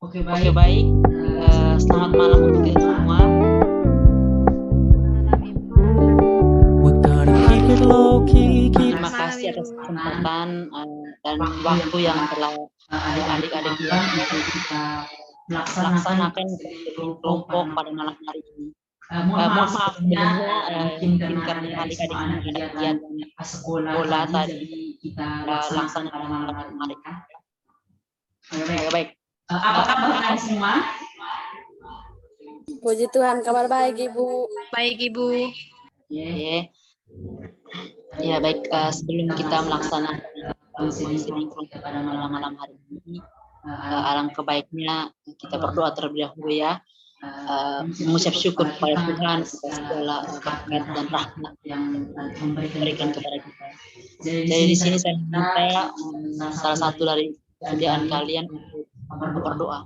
Oke, baik. Selamat malam untuk kita semua. Terima kasih atas kesempatan dan waktu yang telah adik-adik kita melaksanakan kelompok pada malam hari ini. Mohon maaf sebelumnya, mungkin karena adik-adik ini ada kegiatan sekolah tadi kita laksanakan pada malam hari. Oke, baik. Apa kabar semua? Puji Tuhan, kabar baik Ibu. Baik Ibu. Oke. Ya baik, sebelum kita melaksanakan konseling kelompok pada malam hari ini, alangkah baiknya kita berdoa terlebih dahulu ya, mengucap syukur kepada Tuhan atas segala berkat dan rahmat yang diberikan kepada kita. Jadi di sini saya minta salah satu dari kesediaan kalian untuk berdoa.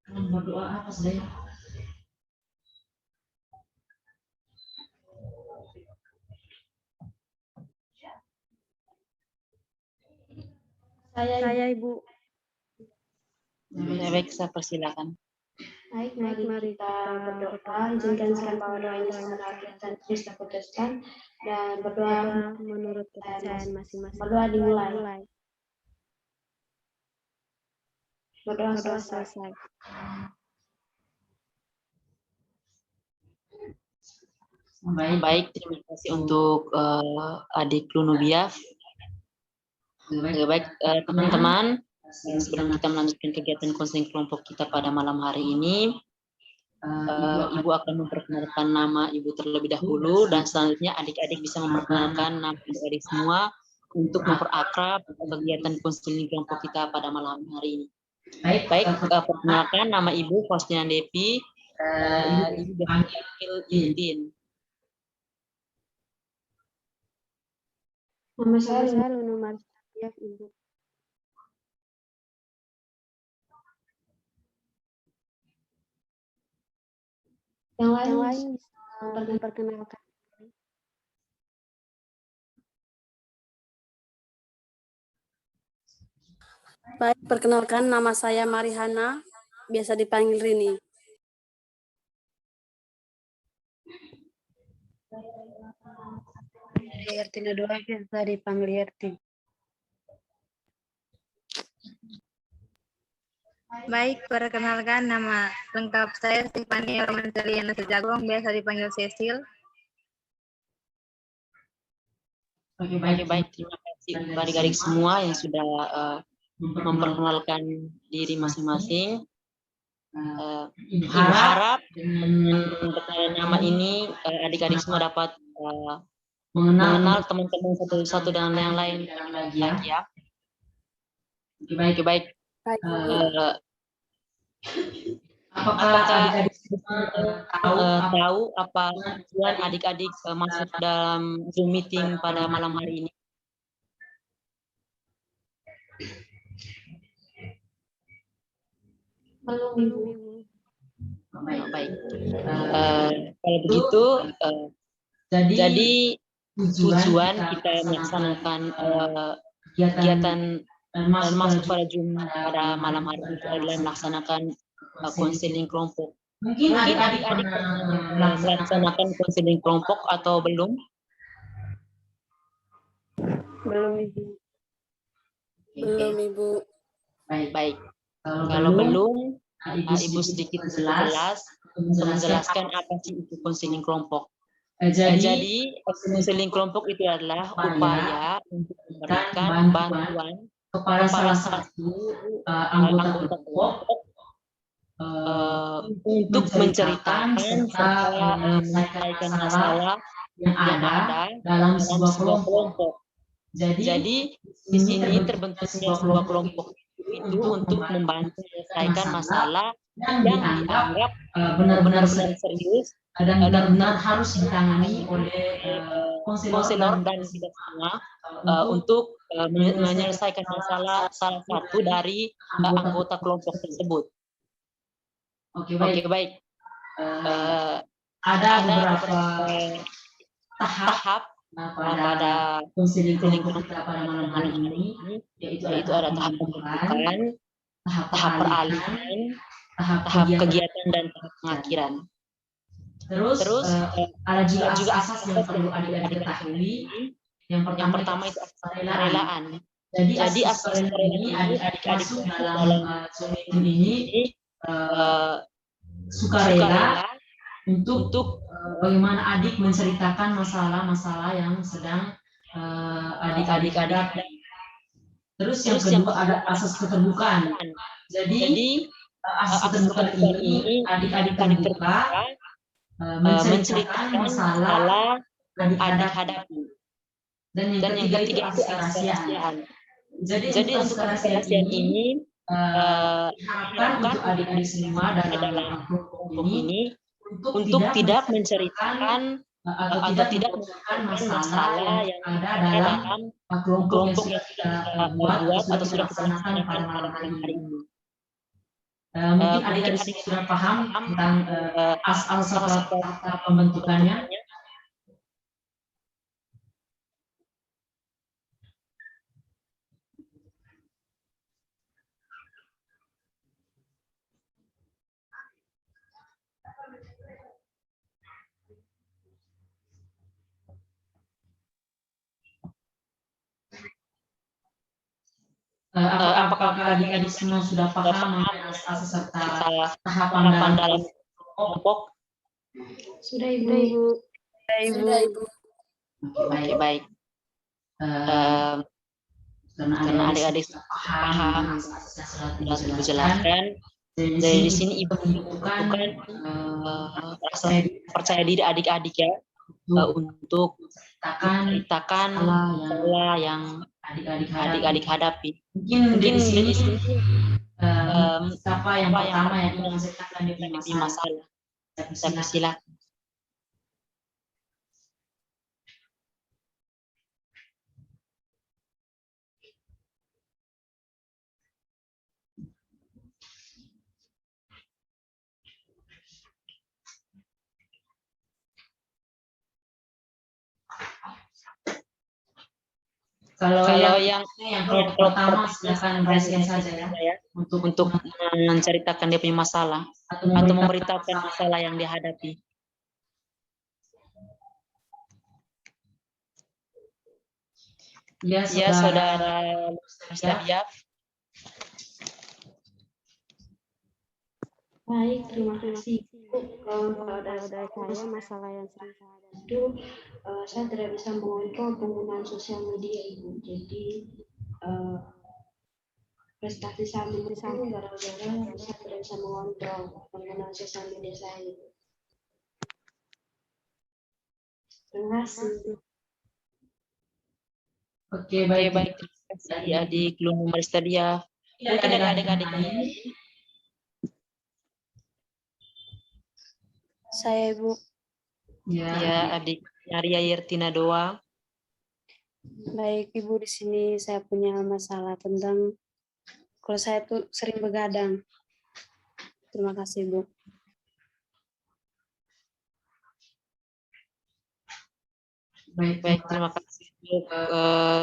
Berdoa apa saja? Saya Ibu. Ya, baik, saya persilakan. Baik, mari kita berdoa. Izinkan saya bawa doa ini secara dan terus kita putuskan dan berdoa Menurut kepercayaan masing-masing. Berdoa dimulai. Berdoa selesai. Baik, terima kasih untuk adik Lunubia. Baik, teman-teman, sebelum kita melanjutkan kegiatan konseling kelompok kita pada malam hari ini, Ibu akan memperkenalkan nama Ibu terlebih dahulu, dan selanjutnya adik-adik bisa memperkenalkan nama adik-adik semua untuk memperakrab kegiatan konseling kelompok kita pada malam hari ini. Baik, perkenalkan nama Ibu Faustina Devi, Ibu dipanggil Indin. Nama saya Lunu Marsiah Ibu. yang Yang lain lain bisa memperkenalkan. Baik, perkenalkan nama saya Marihana, biasa dipanggil Rini. Yartina doa biasa dipanggil Yarti. Baik, perkenalkan nama lengkap saya Stefania Romanceliana Sejagong, biasa dipanggil Cecil. Oke, baik. Terima kasih untuk adik-adik semua yang sudah memperkenalkan diri masing-masing. Ibu harap dengan perkenalan nama ini adik-adik semua dapat mengenal teman-teman satu dengan yang lain lagi ya. Oke, baik. Apakah adik-adik tahu apa tujuan adik-adik masuk dalam Zoom meeting pada malam hari ini? belum Ibu. Baik. Kalau begitu, jadi tujuan kita melaksanakan kegiatan dan masuk pada Zoom pada malam hari ini adalah melaksanakan konseling kelompok. Mungkin adik-adik melaksanakan konseling kelompok atau belum? Belum Ibu. Belum Ibu. Baik. Kalau belum, Ibu sedikit jelas untuk menjelaskan apa sih itu konseling kelompok. Jadi konseling kelompok itu adalah upaya untuk memberikan bantuan kepada salah satu anggota kelompok untuk menceritakan serta menyelesaikan masalah yang ada dalam sebuah kelompok. Jadi di sini terbentuknya sebuah kelompok itu untuk membantu menyelesaikan masalah yang dianggap benar-benar serius dan benar-benar harus ditangani oleh konselor dan kita semua untuk menyelesaikan masalah salah satu dari anggota kelompok tersebut. Oke, baik. Ada beberapa tahap pada konseling kelompok kita pada malam hari ini, yaitu ada tahap pembentukan, tahap peralihan, tahap kegiatan dan tahap pengakhiran. Terus ada juga asas yang perlu adik-adik ketahui. Yang pertama itu asas kerelaan. Jadi asas kerelaan ini adik-adik dalam Zoom ini sukarela untuk bagaimana adik menceritakan masalah-masalah yang sedang adik-adik hadapi. Terus yang kedua ada asas keterbukaan. Jadi asas keterbukaan ini adik-adik terbuka menceritakan masalah adik hadapi. Dan yang ketiga itu asas kerahasiaan. Jadi untuk kerahasiaan ini diharapkan untuk adik-adik semua dalam kelompok ini untuk tidak menceritakan atau tidak menceritakan masalah yang ada dalam kelompok yang sudah buat atau sudah kita laksanakan pada malam hari ini. Mungkin adik-adik sudah paham tentang asal pembentukannya. Apakah adik-adik semua sudah paham mengenai asas serta tahapan dalam kelompok? Sudah Ibu. Sudah Ibu. Oke, baik. Karena adik-adik sudah paham, sudah dijelaskan. Dari sini Ibu membutuhkan rasa percaya diri adik-adik ya untuk menceritakan masalah yang adik-adik hadapi. Mungkin di sini siapa yang pertama yang menceritakan dia punya masalah. Tapi silakan. Kalau yang pertama silakan rasakan saja ya untuk menceritakan dia punya masalah atau memberitahukan masalah yang dia hadapi. Ya, saudara Mustafa. Baik, terima kasih. Kalau dari saya masalah yang sering saya hadapi itu saya tidak bisa mengontrol penggunaan sosial media Ibu. Jadi prestasi saya menurun gara-gara saya tidak bisa mengontrol penggunaan sosial media saya. Terima kasih. Oke, baik. Terima kasih adik Lunu Maristadia. Mungkin ada adik-adik lain. Saya Ibu. Ya, adik Maria Yertina Doa. Baik Ibu, di sini saya punya masalah tentang kalau saya tuh sering begadang. Terima kasih Bu. Baik, terima kasih untuk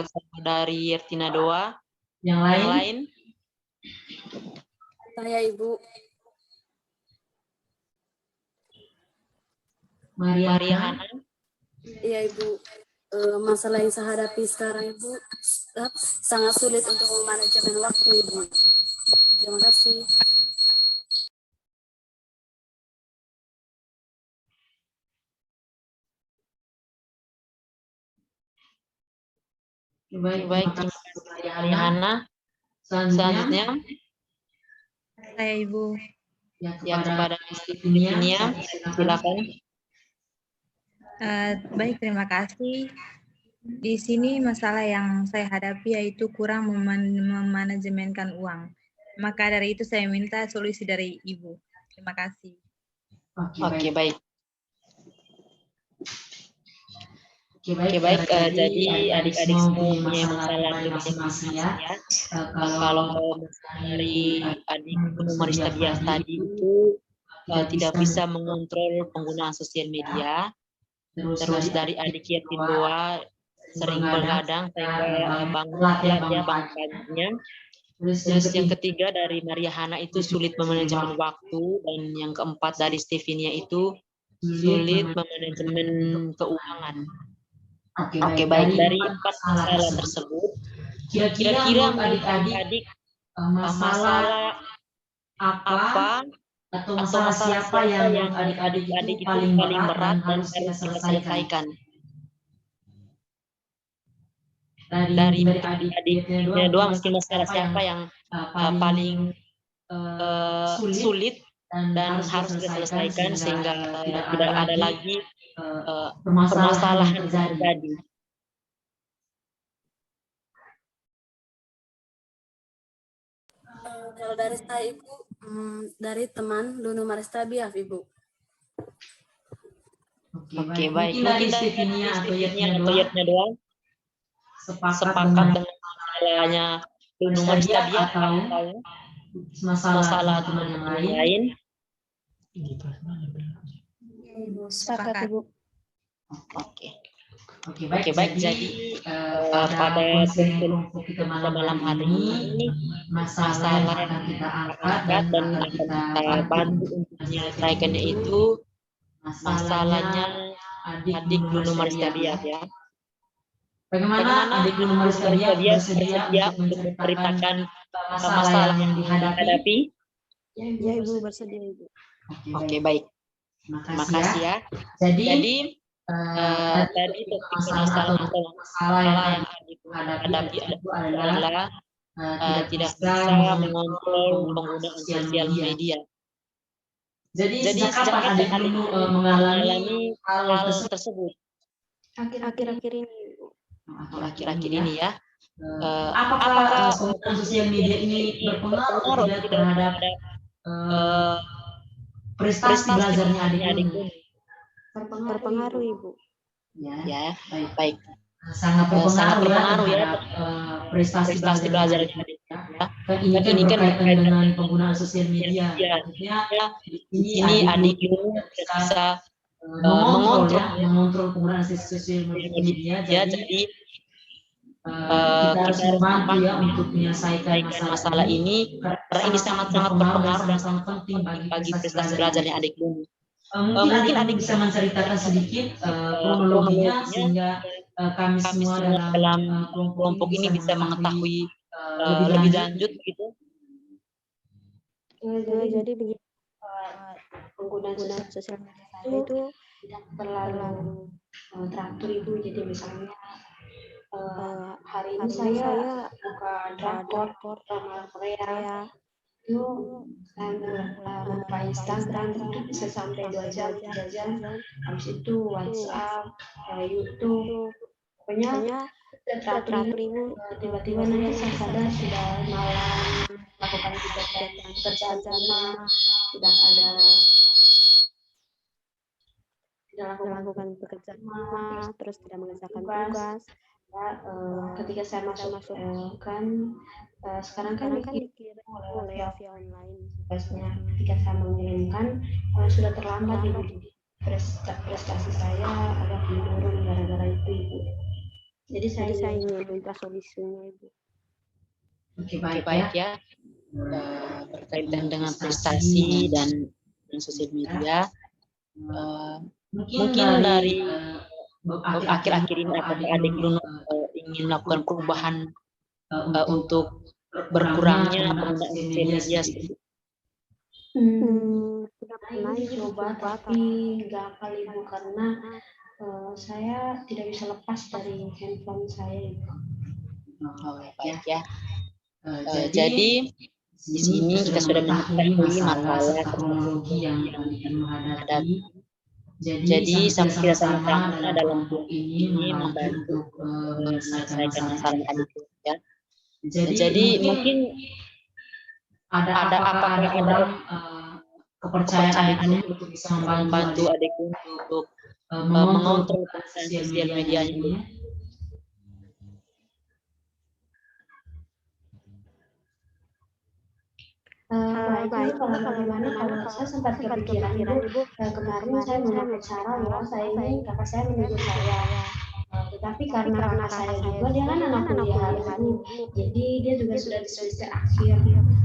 saudari Yertina Doa. Yang lain? Saya Ibu. Maria Hana. Iya Ibu. Masalah yang saya hadapi sekarang Ibu sangat sulit untuk memanajemen waktu Ibu. Terima kasih. Baik, terima kasih Maria Hana. Selanjutnya Saya Ibu. ya kepada Stifinia, silakan. Baik, terima kasih. Di sini masalah yang saya hadapi yaitu kurang memanajemenkan uang. Maka dari itu saya minta solusi dari Ibu. Terima kasih. Oke, baik. Jadi adik-adik semua punya masalah masing-masing ya. Kalau dari adik Lunu Maristadia tadi itu tidak bisa mengontrol penggunaan sosial media. Terus dari adik yatim 2 sering begadang sehingga bangun telat ya bangun paginya. Terus yang ketiga dari Maria Hana itu sulit memanajemen waktu, dan yang keempat dari Stevinia itu sulit memanajemen keuangan. Oke, baik. Dari 4 masalah tersebut, kira-kira menurut adik-adik masalah apa atau masalah siapa yang menurut adik-adik itu paling berat dan harus kita selesaikan? Dari adik-adiknya doang, mungkin masalah siapa yang paling sulit dan harus kita selesaikan sehingga tidak ada lagi permasalahan yang terjadi. Kalau dari saya Ibu, dari teman Lunu Maristabiaf Ibu. Oke, baik. Mungkin dari Stevinia atau Yetnya doang sepakat dengan masalahnya Lunu Maristabiaf atau masalah teman-teman yang lain. Ibu, sepakat Ibu. Oke, baik. Jadi pada kelompok kita malam hari ini masalah yang akan kita angkat dan akan kita bantu untuk menyelesaikannya itu masalahnya adik Lunu Maristabiaf ya. Bagaimana adik Lunu Maristabiaf bersedia untuk menceritakan masalah yang dihadapi? Ya Ibu, bersedia Ibu. Oke, baik. Terima kasih ya. Jadi tadi topik masalah yang dihadapi adalah tidak bisa mengontrol penggunaan sosial media. Jadi sejak kapan adik Lunu mengalami hal tersebut? Akhir-akhir ini Ibu. Akhir-akhir ini ya. Apakah penggunaan sosial media ini berpengaruh tidak terhadap prestasi belajarnya adik Lunu? Berpengaruh Ibu. Ya, baik. Sangat berpengaruh ya prestasi belajarnya adik ya. Ini kan berkaitan dengan penggunaan sosial media. Ini adik Lunu bisa mengontrol penggunaan sosial media. Jadi kita harus membantu ya untuk menyelesaikan masalah ini, karena ini sangat-sangat berpengaruh dan sangat penting bagi prestasi belajarnya adik Lunu. Mungkin adik bisa menceritakan sedikit kronologinya sehingga kami semua dalam kelompok ini bisa mengetahui lebih lanjut gitu. Jadi begini, penggunaan sosial media saya itu tidak terlalu teratur Ibu. Jadi misalnya hari ini saya buka drakor drama Korea, itu saya buka Instagram itu bisa sampai 2 jam, 3 jam. Habis itu WhatsApp, YouTube, pokoknya teratur Ibu. Tiba-tiba nanti saya sadar sudah malam, melakukan pekerjaan rumah, tidak melakukan pekerjaan rumah, terus tidak mengerjakan tugas. Ketika saya masuk kan sekarang kan dikirim oleh via online tugasnya. Ketika saya mengirimkan sudah terlambat Ibu. Prestasi saya agak menurun gara-gara itu Ibu. Jadi saya ingin minta solusinya Ibu. Oke, baik ya. Berkaitan dengan prestasi dan sosial media, mungkin dari akhir-akhir ini apakah adik Lunu ingin melakukan perubahan untuk berkurangnya penggunaan sosial media? Sudah pernah coba tapi gagal Ibu, karena saya tidak bisa lepas dari handphone saya Ibu. Baik ya. Jadi di sini kita sudah mengetahui masalah kronologi yang dihadapi. Jadi kita sama-sama dalam kelompok ini membantu menyelesaikan masalah adik ya. Jadi mungkin ada kepercayaan adik untuk bisa membantu adik untuk mengontrol sosial media ini. baik kalau bagaimana kalau saya sempat kepikiran Ibu, kemarin saya memakai cara bahwa saya ingin kakak saya menegur saya. Tetapi karena kakak saya juga dia kan anak kuliah Ibu, jadi dia juga sudah di semester akhir.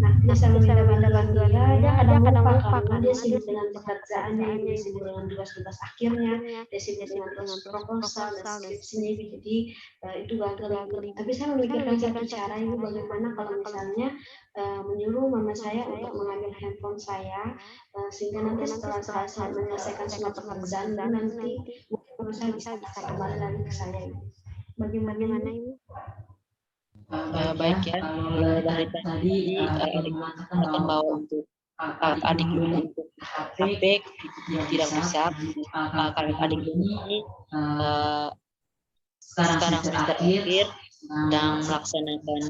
Nah, dia saya meminta bantuan dia kadang lupa karena dia sibuk dengan pekerjaannya, dia sibuk dengan tugas-tugas akhirnya, dia sibuk dengan tugas proposal dan skripsinya, jadi itu gagal Ibu. Tapi saya memikirkan satu cara Ibu, bagaimana kalau misalnya menyuruh mama saya untuk mengambil handphone saya, sehingga nanti setelah saya menyelesaikan semua pekerjaan, nanti mungkin saya bisa kembali lagi ke saya Ibu. Bagaimana Ibu? Baik ya, kalau dari tadi adik mengatakan bahwa untuk adik Luna untuk HP tidak bisa, karena adik Luna ini sekarang semester akhir sedang melaksanakan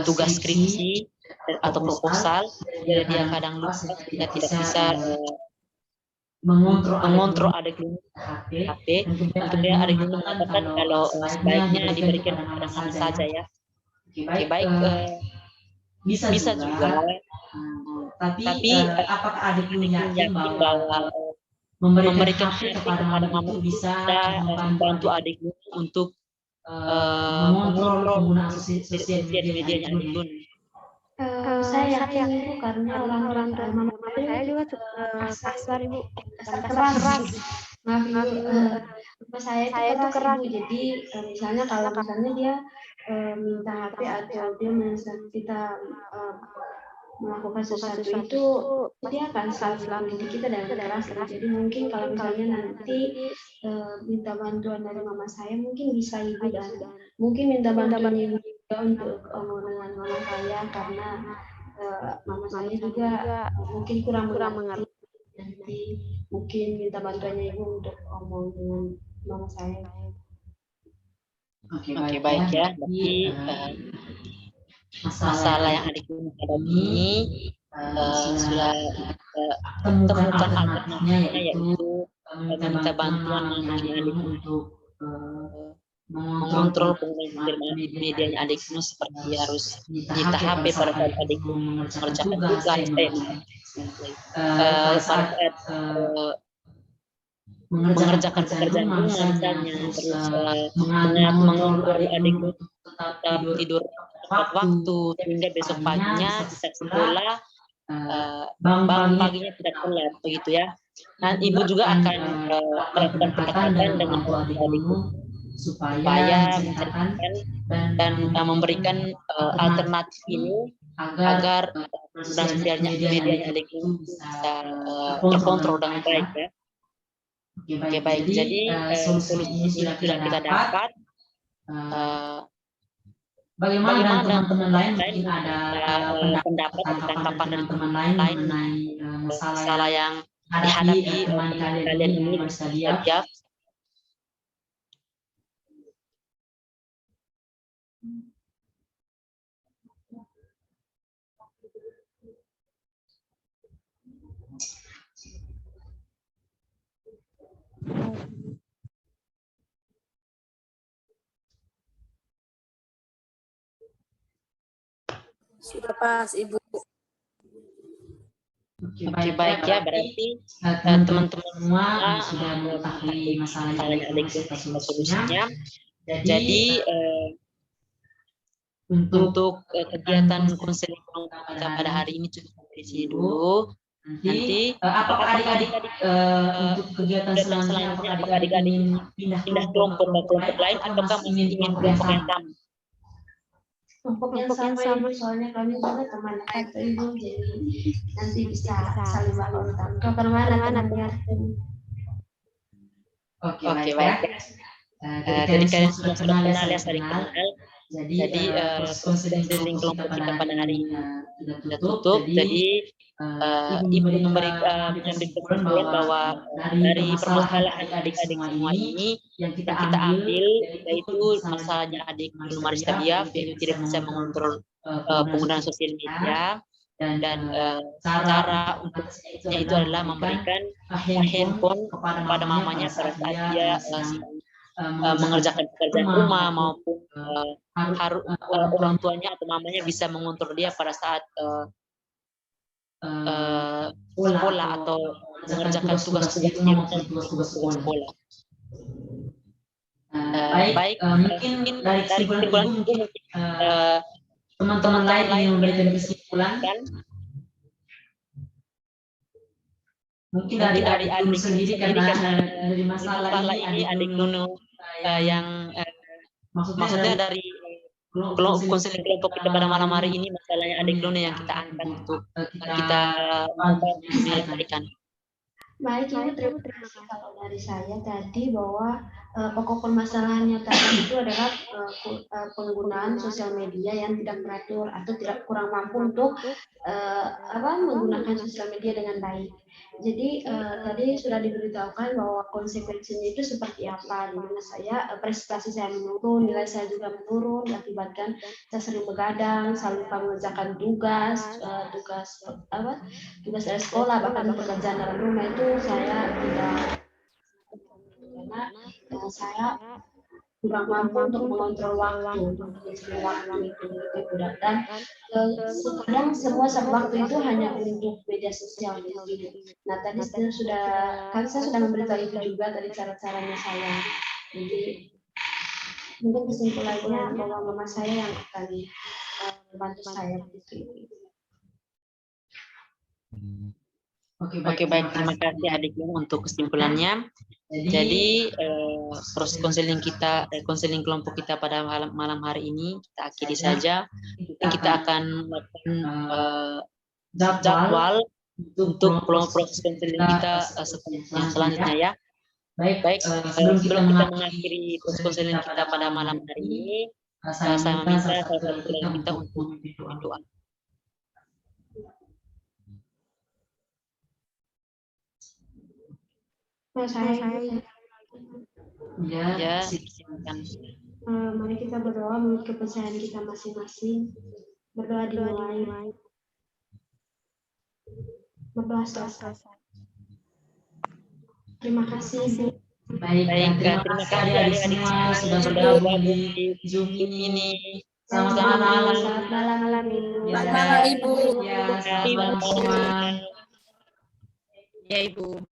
tugas skripsi atau proposal, jadi dia kadang lupa, dia tidak bisa mengontrol adik Luna HP. Tentunya adik Luna mengatakan kalau sebaiknya diberikan kepada mama saja ya. Oke, baik, bisa juga. Tapi apakah adik lu yakin yakin bahwa bahwa memberikan HP kepada mama itu bisa membantu adik lu untuk mengontrol penggunaan sosial sosial medianya medianya adik lu? Saya yakin Ibu karena orang tua mama saya juga kasar Ibu, keras. Maaf Ibu, mama saya itu keras Ibu. Jadi misalnya kalau dia minta HP atau dia mendesak kita melakukan sesuatu itu, dia akan selalu mendidik kita dengan keras. Jadi mungkin kalau misalnya nanti minta bantuan dari mama saya, mungkin bisa Ibu, dan mungkin minta bantuan Ibu juga untuk dengan mama saya, karena mama saya juga mungkin kurang mengerti. Nanti mungkin minta bantuannya Ibu untuk ngomong dengan mama saya. Oke, baik ya. Berarti masalah yang adik Luna hadapi ini sudah temukan alternatifnya, yaitu meminta bantuan mamanya adik Luna untuk mengontrol penggunaan medianya adik Luna, seperti harus menyita HP pada saat adik Luna mengerjakan tugas, pada saat mengerjakan pekerjaan rumah misalnya, terus mengontrol adik Luna tetap tidur tepat waktu sehingga besok paginya bisa sekolah, bangun paginya tidak telat, begitu ya. Nah, Ibu juga akan melakukan pendekatan dengan orang tua adik Luna supaya menceritakan dan memberikan alternatif ini agar penggunaan sosialnya medianya adik Luna bisa terkontrol dengan baik ya. Oke, baik. Jadi solusi ini sudah kita dapat. Bagaimana teman-teman lain mungkin ada pendapat atau tanggapan dari teman-teman lain mengenai masalah yang dihadapi teman kalian ini bisa diajak. Sudah pas Ibu. Oke, baik ya, berarti teman-teman semua sudah mengetahui masalahnya adik Luna, solusinya. Jadi untuk kegiatan konseling kita pada hari ini cukup sampai di sini dulu. Nanti apakah adik-adik untuk kegiatan selanjutnya apakah adik-adik ingin pindah kelompok ke kelompok lain ataukah masih ingin kelompok yang sama? Kelompok yang sama Ibu, soalnya kami juga teman dekat Ibu, jadi nanti bisa saling baku kapan mana temannya. Oke, baik. Jadi kalian sudah kenal ya, saling kenal. Jadi konseling kelompok kita pada hari ini sudah tutup. Jadi Ibu memberikan kesimpulan bahwa dari permasalahan adik-adik semua ini yang kita ambil yaitu masalahnya adik Luna Mariska Diaf, yaitu tidak bisa mengontrol penggunaan sosial media, dan cara untuknya itu adalah memberikan handphone kepada mamanya pada saat dia mengerjakan pekerjaan rumah, maupun orang tuanya atau mamanya bisa mengontrol dia pada saat sekolah atau mengerjakan tugas-tugas di rumah maupun tugas sekolah. Baik, mungkin dari kesimpulan itu mungkin teman-teman lain yang memberikan kesimpulan. Mungkin dari adik sendiri karena dari masalah ini adik Nunu yang maksudnya dari konseling kelompok kita pada malam hari ini, masalahnya adik Nunu yang kita angkat untuk kita sampaikan. Baik, Ibu, terima kasih kalau dari saya tadi bahwa pokok permasalahannya tadi itu adalah penggunaan sosial media yang tidak teratur atau tidak kurang mampu untuk menggunakan sosial media dengan baik. Jadi tadi sudah diberitahukan bahwa konsekuensinya itu seperti apa, di mana prestasi saya menurun, nilai saya juga menurun, akibatkan saya sering begadang, selalu lupa mengerjakan tugas dari sekolah, bahkan pekerjaan dalam rumah itu saya tidak, karena saya kurang mampu untuk mengontrol waktu, untuk mengisi waktu itu dan kadang semua waktu itu hanya untuk media sosial gitu. Nah tadi saya sudah memberitahu itu juga tadi cara-caranya saya. Jadi mungkin kesimpulannya bahwa mama saya yang akan membantu saya begitu. Oke, baik, terima kasih adikku untuk kesimpulannya. Jadi proses konseling kelompok kita pada malam hari ini kita akhiri saja. Kita akan melakukan jadwal untuk proses konseling kita selanjutnya ya. Baik, sebelum kita mengakhiri proses konseling kita pada malam hari ini, saya meminta salah satu dari kita untuk berdoa. Ya, silakan. Mari kita berdoa menurut kepercayaan kita masing-masing. Berdoa dimulai. Berdoa selesai. Terima kasih, Bu. Baik, terima kasih adik-adik semua sudah bergabung di Zoom ini. Selamat malam. Selamat malam, Ibu. Selamat malam, Ibu. Ya, selamat malam semua. Ya, Ibu.